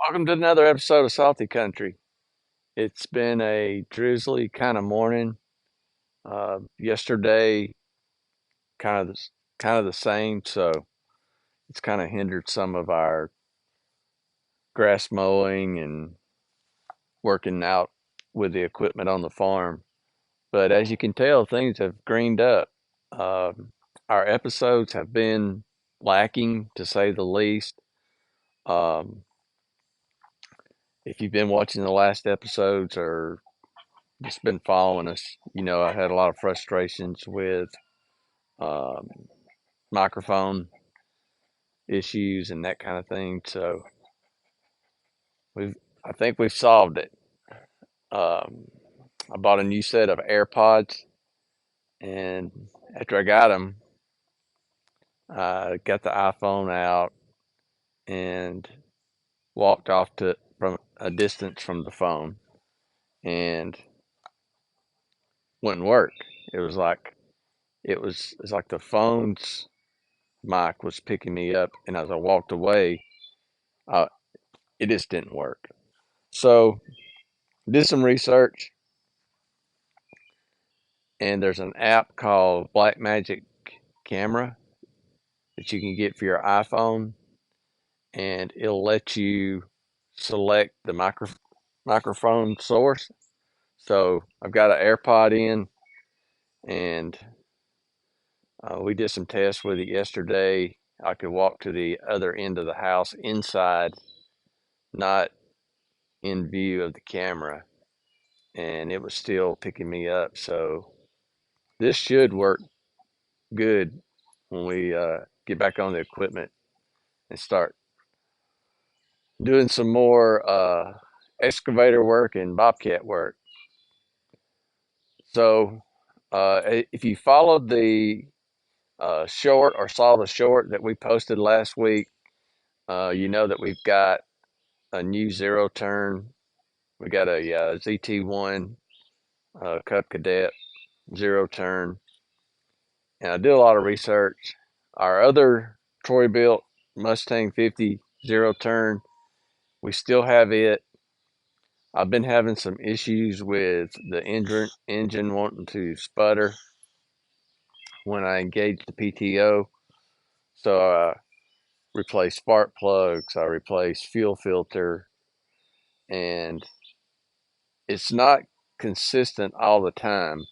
Welcome to another episode of Salty Country. It's been a drizzly kind of morning. Yesterday, kind of kind of the same, so it's kind of hindered some of our grass mowing and working out with the equipment on the farm. But as you can tell, things have greened up. Our episodes have been lacking, to say the least. Um, if you've been watching the last episodes or just been following us, I had a lot of frustrations with um, microphone issues and that kind of thing. So we've, I think we've solved it. Um, I bought a new set of AirPods, and after I got them, I got the iPhone out and walked off to from a distance from the phone, and wouldn't work. It was like it's like the phone's mic was picking me up, and as I walked away, uh, it just didn't work. So did some research, and there's an app called Blackmagic Camera that you can get for your iPhone, and it'll let you select the microphone source. So I've got an AirPod in, and we did some tests with it yesterday. I could walk to the other end of the house inside, not in view of the camera, and it was still picking me up. So this should work good when we get back on the equipment and start doing some more excavator work and bobcat work. So if you followed the short or saw the short that we posted last week, you know that we've got a new zero turn. We got a ZT1 Cub Cadet zero turn, and I did a lot of research. Our other Troy-Bilt Mustang 50 zero turn, we still have it. I've been having some issues with the engine wanting to sputter when I engage the PTO. So I replaced spark plugs, I replaced fuel filter, and it's not consistent all the time.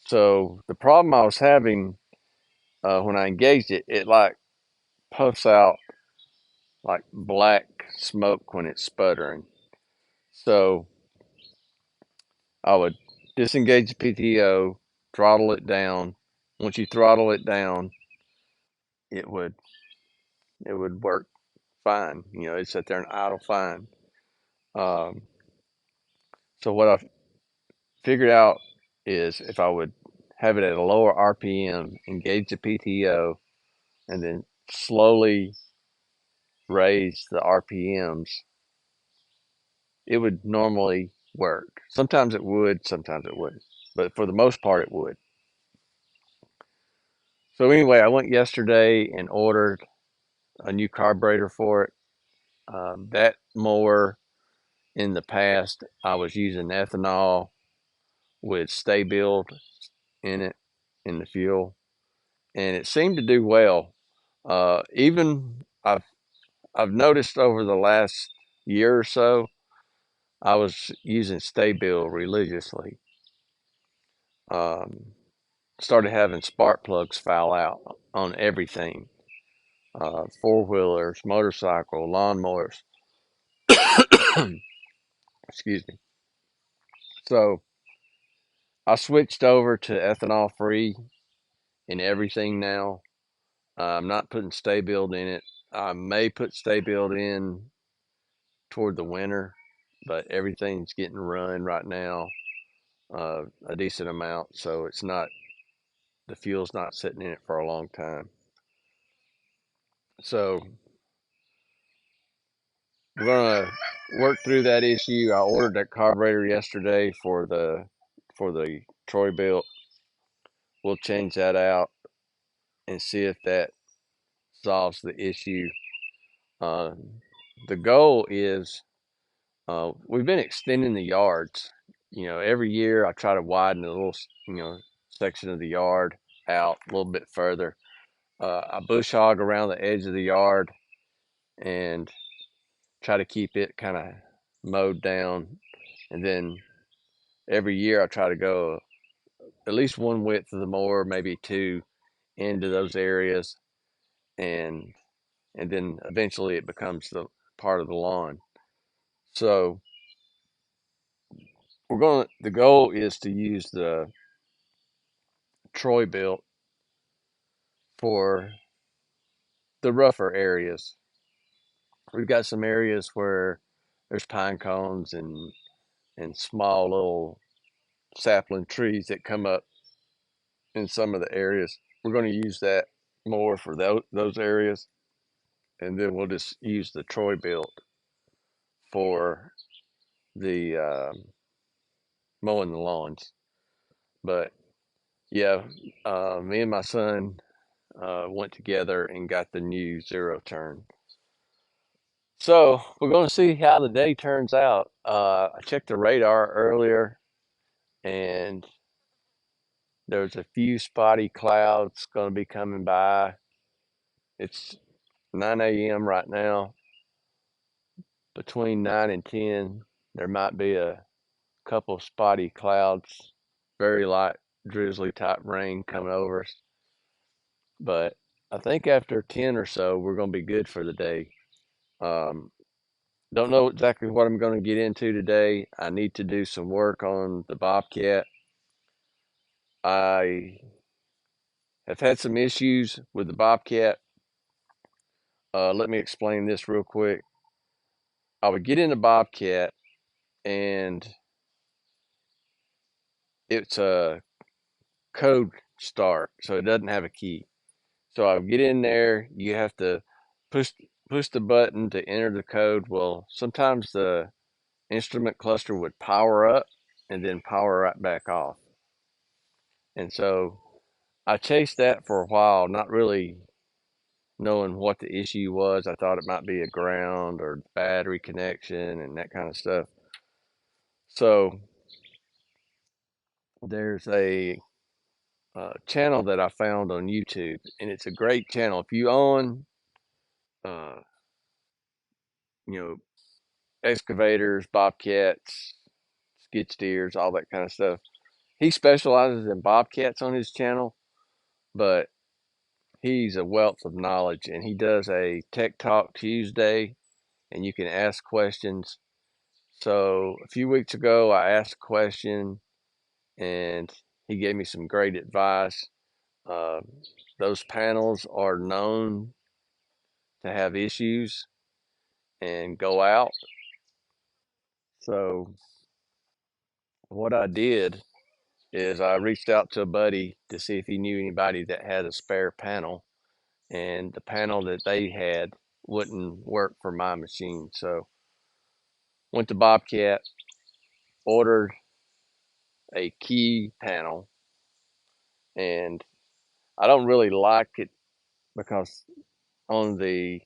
So the problem I was having when I engaged it, it like puffs out like black smoke when it's sputtering. So I would disengage the PTO, throttle it down. Once you throttle it down, it would work fine. It'd sit there and idle fine. Um, so what I figured out is if I would have it at a lower RPM, engage the PTO, and then slowly raise the RPMs, it would normally work. Sometimes it would, sometimes it wouldn't, but for the most part, it would. So anyway, I went yesterday and ordered a new carburetor for it. That mower in the past, I was using ethanol with Stihl in it in the fuel, and it seemed to do well. Even I've noticed over the last year or so, I was using Stihl religiously. Um, Started having spark plugs foul out on everything, four wheelers, motorcycle, lawnmowers. Excuse me. So I switched over to ethanol free in everything now. I'm not putting Stihl in it. I may put Stihl in toward the winter, but everything's getting run right now a decent amount, so it's not the fuel's not sitting in it for a long time. So we're gonna work through that issue. I ordered that carburetor yesterday for the Troy-Bilt. We'll change that out and see if that solves the issue. the goal is we've been extending the yards. Every year I try to widen a little, section of the yard out a little bit further. I bush hog around the edge of the yard and try to keep it kind of mowed down. And then every year I try to go at least one width of the mower, maybe two, into those areas, and then eventually it becomes the part of the lawn. So the goal is to use the Troy-Bilt for the rougher areas. We've got some areas where there's pine cones and small little sapling trees that come up in some of the areas. We're going to use that more for those areas, and then we'll just use the Troy-Bilt for the mowing the lawns. But yeah, me and my son went together and got the new zero turn. So we're going to see how the day turns out. I checked the radar earlier, and there's a few spotty clouds going to be coming by. It's 9 a.m. right now. Between 9 and 10, there might be a couple spotty clouds, very light drizzly type rain coming over us. But I think after 10 or so, we're going to be good for the day. Um, don't know exactly what I'm going to get into today. I need to do some work on the Bobcat. I have had some issues with the Bobcat. Let me explain this real quick. I would get in the Bobcat and it's a code start, so it doesn't have a key. So I would get in there. You have to push push the button to enter the code. Well, sometimes the instrument cluster would power up and then power right back off. And so I chased that for a while, not really knowing what the issue was. I thought it might be a ground or battery connection and that kind of stuff. So there's a channel that I found on YouTube, and it's a great channel. If you own, uh, you know, excavators, bobcats, skid steers, all that kind of stuff, he specializes in bobcats on his channel, but he's a wealth of knowledge, and he does a Tech Talk Tuesday, and you can ask questions. So a few weeks ago, I asked a question, and he gave me some great advice. Uh, those panels are known to have issues and go out. So what I did is I reached out to a buddy to see if he knew anybody that had a spare panel, and the panel that they had wouldn't work for my machine. So went to Bobcat, ordered a key panel, and I don't really like it because on the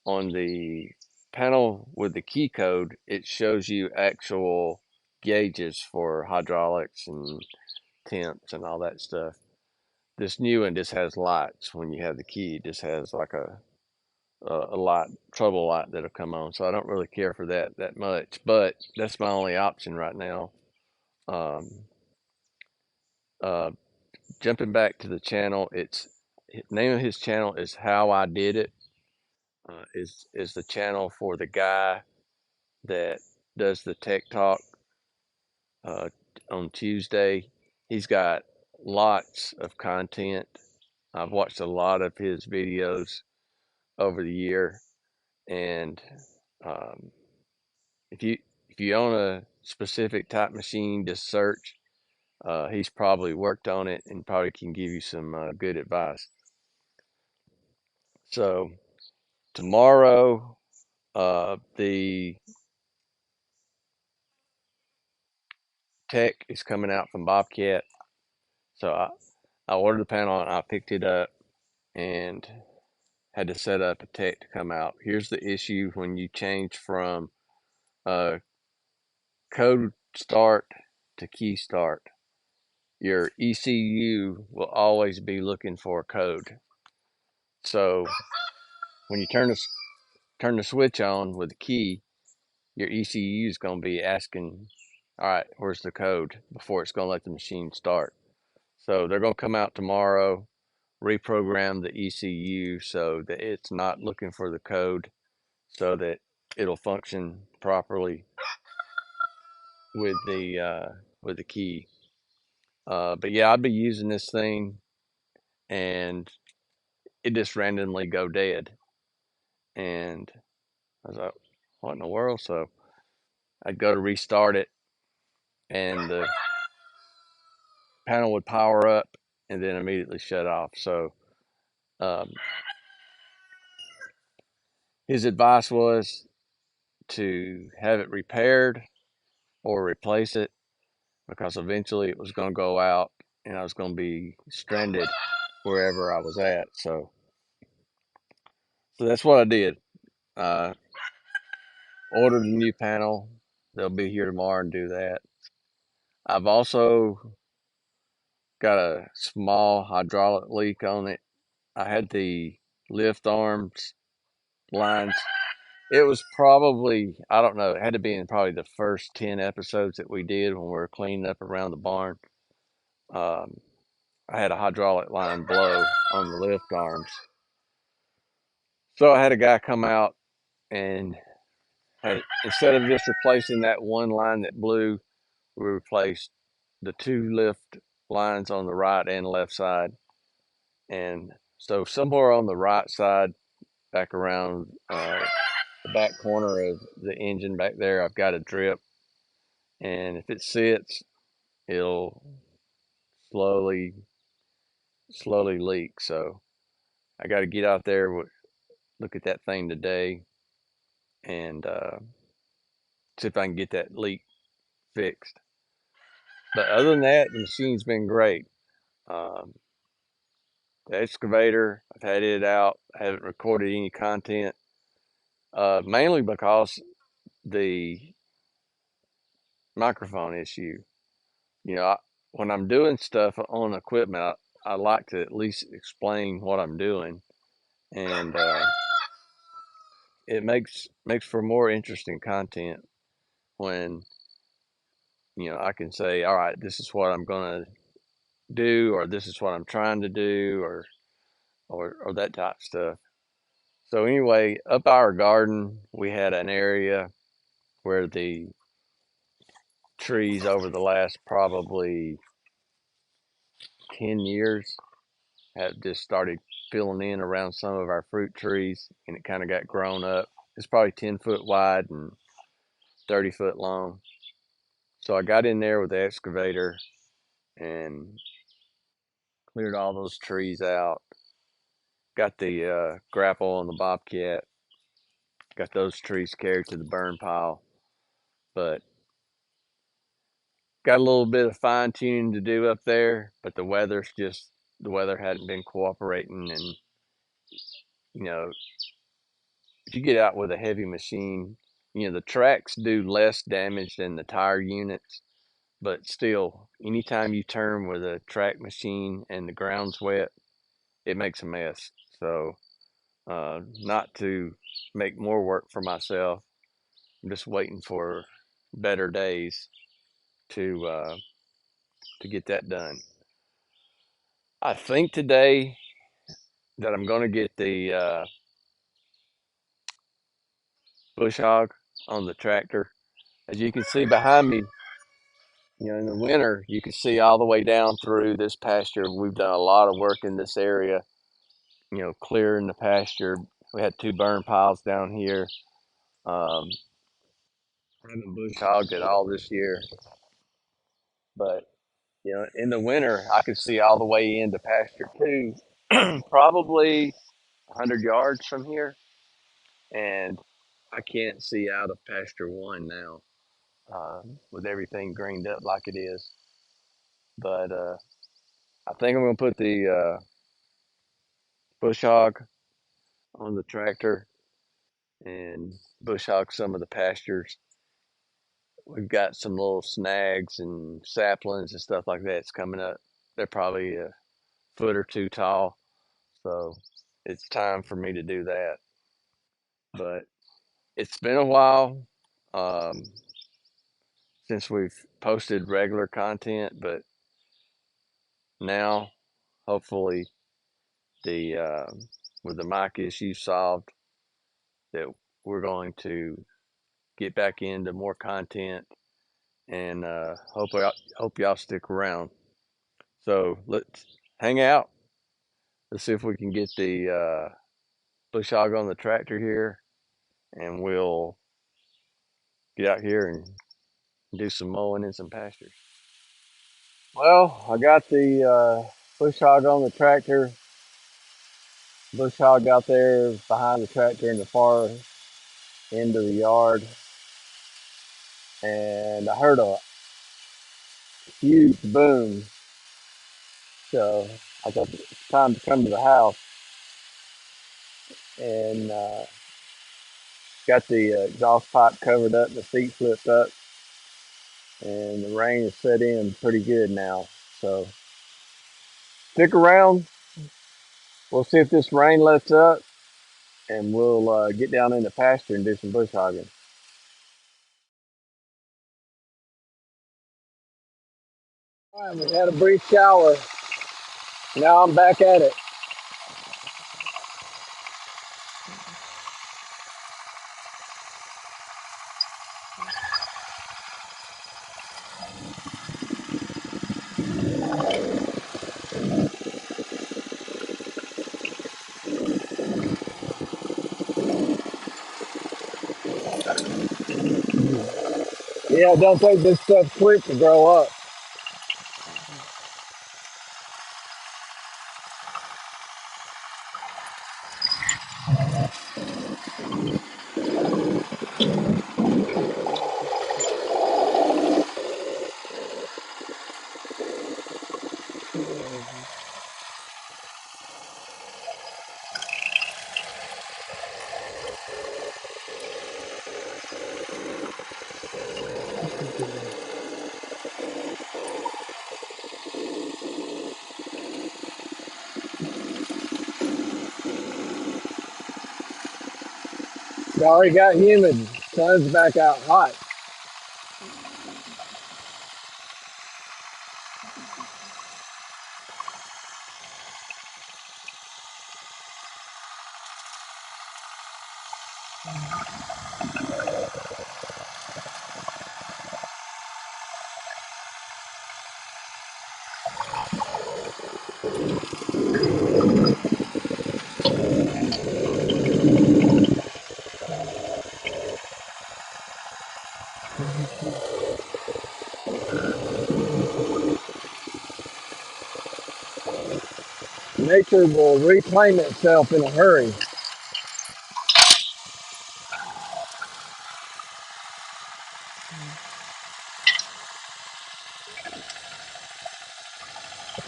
on the panel with the key code, it shows you actual gauges for hydraulics and temps and all that stuff. This new one just has lights. When you have the key, it just has like a light, trouble light that'll come on. So I don't really care for that much, but that's my only option right now. Um, uh, Jumping back to the channel, it's name of his channel is How I Did It. Is the channel for the guy that does the Tech Talk uh, on Tuesday. He's got lots of content. I've watched a lot of his videos over the year, and um, if you if you own a specific type machine, just search. He's probably worked on it and probably can give you some good advice. So tomorrow, the tech is coming out from Bobcat. So I ordered the panel and I picked it up, and had to set up a tech to come out. Here's the issue when you change from code start to key start. Your ECU will always be looking for a code. So when you turn the switch on with the key, your ECU is going to be asking, all right, where's the code before it's going to let the machine start. So they're going to come out tomorrow, reprogram the ECU so that it's not looking for the code, so that it'll function properly with the key. But yeah, I'd be using this thing and it just randomly go dead. And I was like, what in the world? So I'd go to restart it and the panel would power up and then immediately shut off. So um, his advice was to have it repaired or replace it because eventually it was going to go out and I was going to be stranded wherever I was at. So that's what I did. Uh, Ordered a new panel. They'll be here tomorrow and do that. I've also got a small hydraulic leak on it. I had the lift arms lines. It was probably, I don't know, it had to be in probably the first 10 episodes that we did when we were cleaning up around the barn. Um, I had a hydraulic line blow on the lift arms. So I had a guy come out and instead of just replacing that one line that blew, we replaced the two lift lines on the right and left side. And so somewhere on the right side, back around the back corner of the engine back there, I've got a drip. And if it sits, it'll slowly, slowly leak. So I got to get out there, look at that thing today, and see if I can get that leak fixed. But other than that, the machine's been great. Um, the excavator, I've had it out. I haven't recorded any content, mainly because the microphone issue. You know, when I'm doing stuff on equipment, I like to at least explain what I'm doing, and it makes for more interesting content when I can say, all right, this is what I'm gonna do, or this is what I'm trying to do, or that type of stuff. So anyway, up our garden, we had an area where the trees over the last probably 10 years have just started filling in around some of our fruit trees, and it kind of got grown up. It's probably 10 foot wide and 30 foot long. So I got in there with the excavator and cleared all those trees out. Got the grapple on the Bobcat. Got those trees carried to the burn pile. But got a little bit of fine tuning to do up there. But the weather hadn't been cooperating. And, you know, if you get out with a heavy machine, the tracks do less damage than the tire units. But still, anytime you turn with a track machine and the ground's wet, it makes a mess. So, not to make more work for myself, I'm just waiting for better days to uh, to get that done. I think today that I'm going to get the bush hog on the tractor. As you can see behind me, in the winter, you can see all the way down through this pasture. We've done a lot of work in this area, clearing the pasture. We had two burn piles down here. Um, I haven't bush hogged it all this year, but in the winter, I can see all the way into pasture two, probably 100 yards from here, and I can't see out of pasture one now, with everything greened up like it is. But I think I'm gonna put the bush hog on the tractor and bush hog some of the pastures. We've got some little snags and saplings and stuff like that. It's coming up. They're probably a foot or two tall, so it's time for me to do that. But it's been a while um, since we've posted regular content, but now hopefully the with the mic issue solved, that we're going to get back into more content and hope y'all stick around. So let's hang out. Let's see if we can get the bush hog on the tractor here, and we'll get out here and do some mowing in some pastures. Well, I got the bush hog on the tractor. Bush hog out there behind the tractor in the far end of the yard, and I heard a huge boom. So I thought it's time to come to the house, and got the exhaust pipe covered up, the seat flipped up, and the rain is set in pretty good now. So stick around. We'll see if this rain lets up, and we'll get down in the pasture and do some bush hogging. All right, we had a brief shower. Now I'm back at it. Yeah, don't take this stuff quick to grow up. It already got humid. Sun's back out hot. Nature will reclaim itself in a hurry.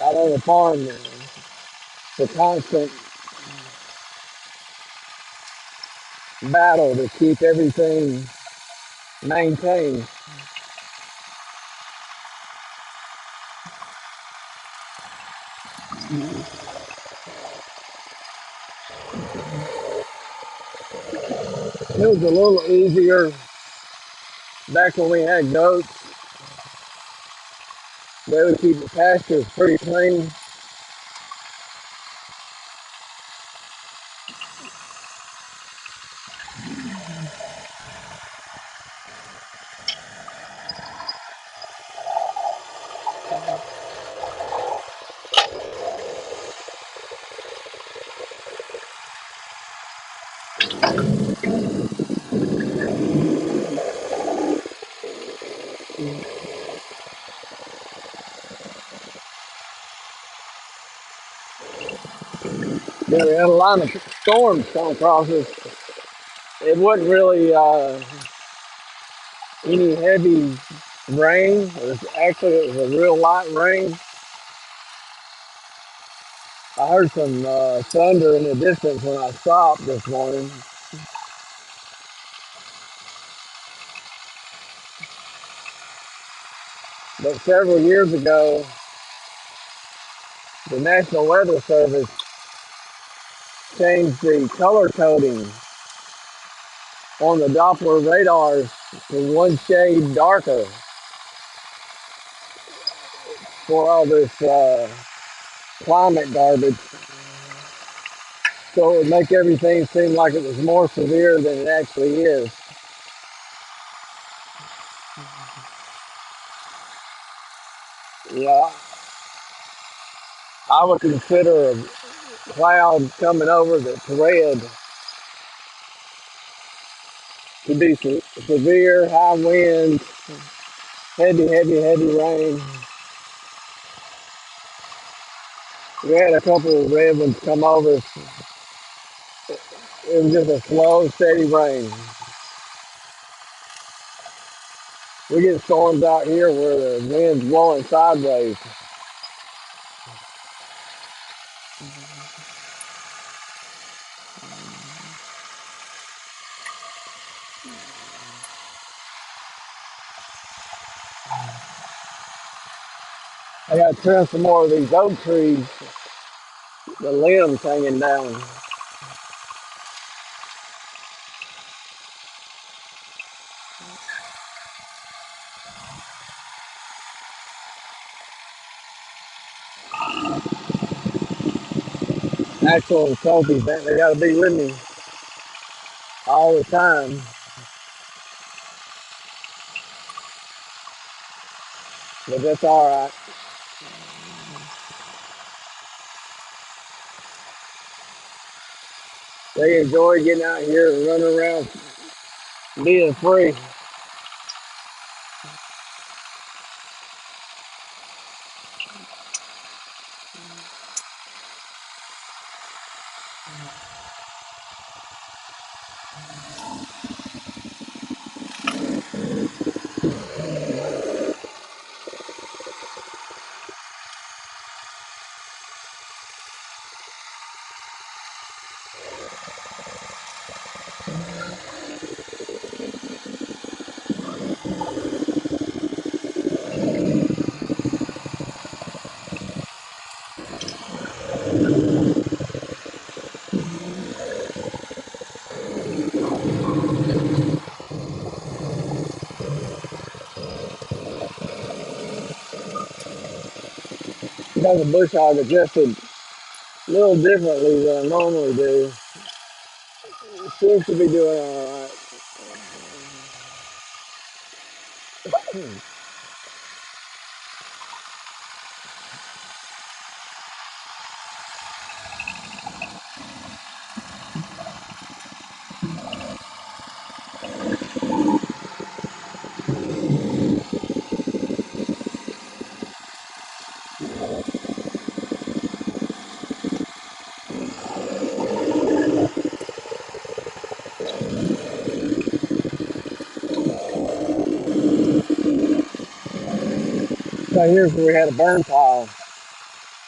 Out on the farm, the constant battle to keep everything maintained. It was a little easier back when we had goats. They would keep the pastures pretty clean. We had a lot of storms come across us. It wasn't really any heavy rain. It was a real light rain. I heard some thunder in the distance when I stopped this morning. But several years ago, the National Weather Service changed the color coding on the Doppler radars to one shade darker for all this climate garbage. So it would make everything seem like it was more severe than it actually is. Yeah, I would consider a cloud coming over that's red to be severe, high winds, heavy rain. We had a couple of red ones come over. It was just a slow, steady rain. We get storms out here where the wind's blowing sideways. I got to trim some more of these oak trees, the limbs hanging down. Axel and Sophie think they got to be with me all the time, but that's all right. They enjoy getting out here and running around being free. Because the bush hog adjusted a little differently than I normally do. It seems to be doing all right. So here's where we had a burn pile.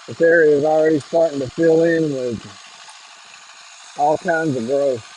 This area is already starting to fill in with all kinds of growth.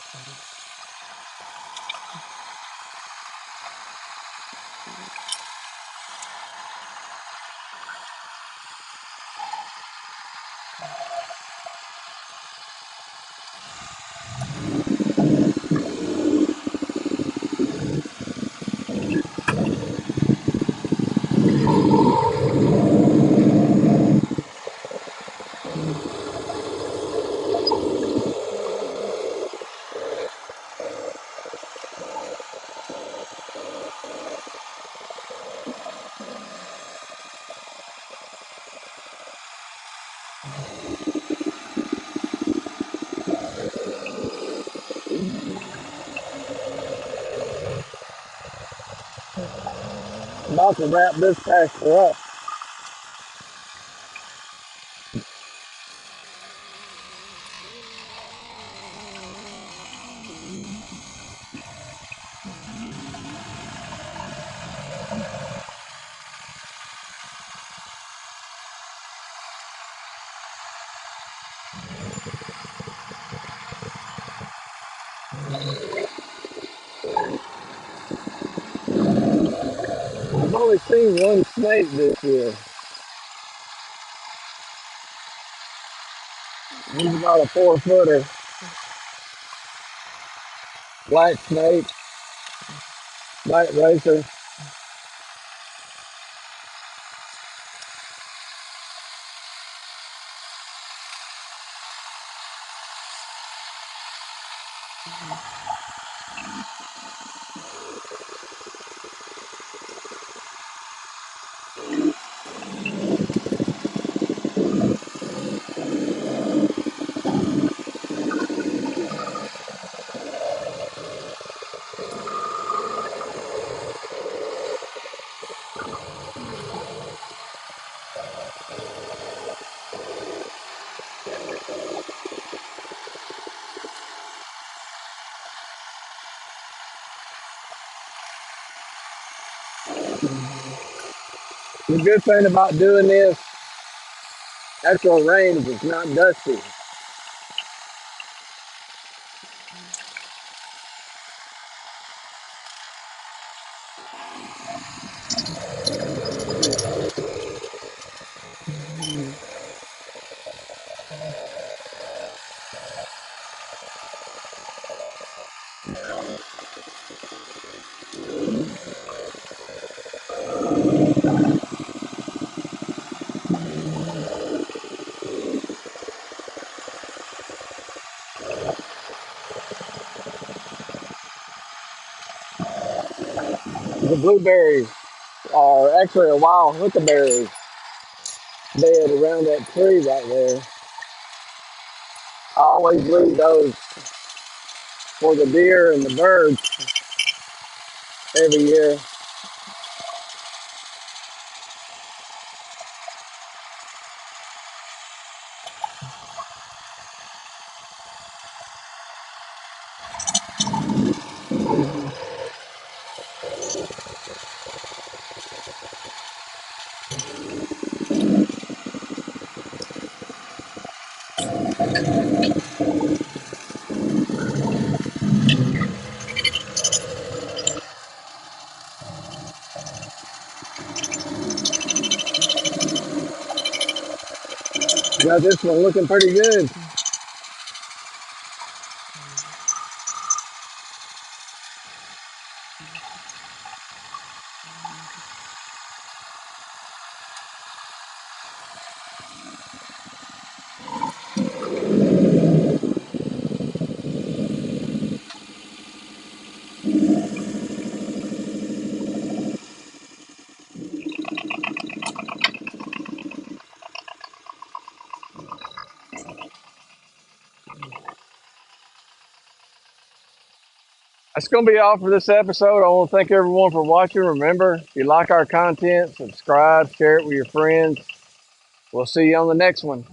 I'm about to wrap this pasture up. I've only seen one snake this year. He's about a 4 footer, black snake, black racer. The good thing about doing this after a rain is it's not dusty. The blueberries are actually a wild huckleberry bed around that tree right there. I always leave those for the deer and the birds every year. Got this one looking pretty good. That's going to be all for this episode. I want to thank everyone for watching. Remember, if you like our content, subscribe, share it with your friends. We'll see you on the next one.